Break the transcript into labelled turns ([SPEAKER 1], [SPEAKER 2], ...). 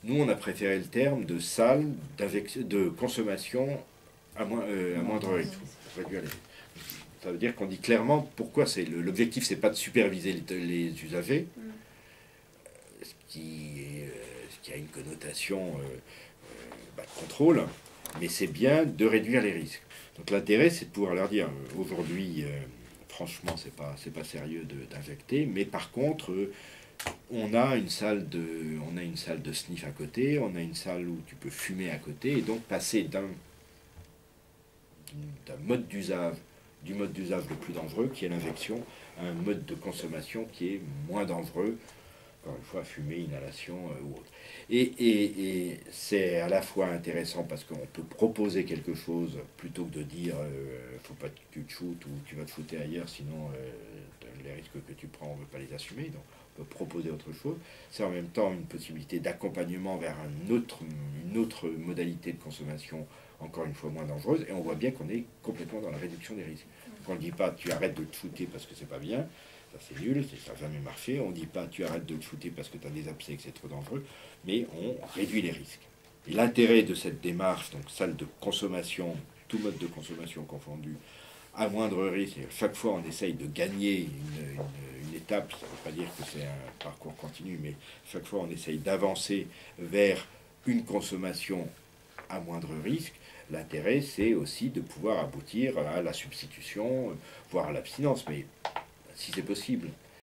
[SPEAKER 1] Nous, on a préféré le terme de salle de consommation à moindre risque. Réduire ça veut dire qu'on dit clairement pourquoi c'est l'objectif, c'est pas de superviser les usagers, ce qui a une connotation de contrôle, mais c'est bien de réduire les risques. Donc l'intérêt, c'est de pouvoir leur dire aujourd'hui, franchement, c'est pas sérieux d'injecter, mais par contre, on a une salle de sniff à côté, on a une salle où tu peux fumer à côté, et donc passer d'un mode d'usage, du mode d'usage le plus dangereux, qui est l'injection, à un mode de consommation qui est moins dangereux, encore une fois, fumée, inhalation ou autre. Et c'est à la fois intéressant parce qu'on peut proposer quelque chose plutôt que de dire faut pas que tu te shootes ou tu vas te shooter ailleurs, sinon les risques que tu prends, on ne veut pas les assumer. Donc on peut proposer autre chose. C'est en même temps une possibilité d'accompagnement vers une autre modalité de consommation, encore une fois moins dangereuse. Et on voit bien qu'on est complètement dans la réduction des risques. On ne dit pas tu arrêtes de te shooter parce que c'est pas bien. Ça c'est nul, ça n'a jamais marché. On ne dit pas tu arrêtes de te shooter parce que tu as des abcès et que c'est trop dangereux, mais on réduit les risques. Et l'intérêt de cette démarche, donc salle de consommation, tout mode de consommation confondu, à moindre risque, et chaque fois on essaye de gagner une étape, ça ne veut pas dire que c'est un parcours continu, mais chaque fois on essaye d'avancer vers une consommation à moindre risque. L'intérêt, c'est aussi de pouvoir aboutir à la substitution, voire à l'abstinence, mais si c'est possible.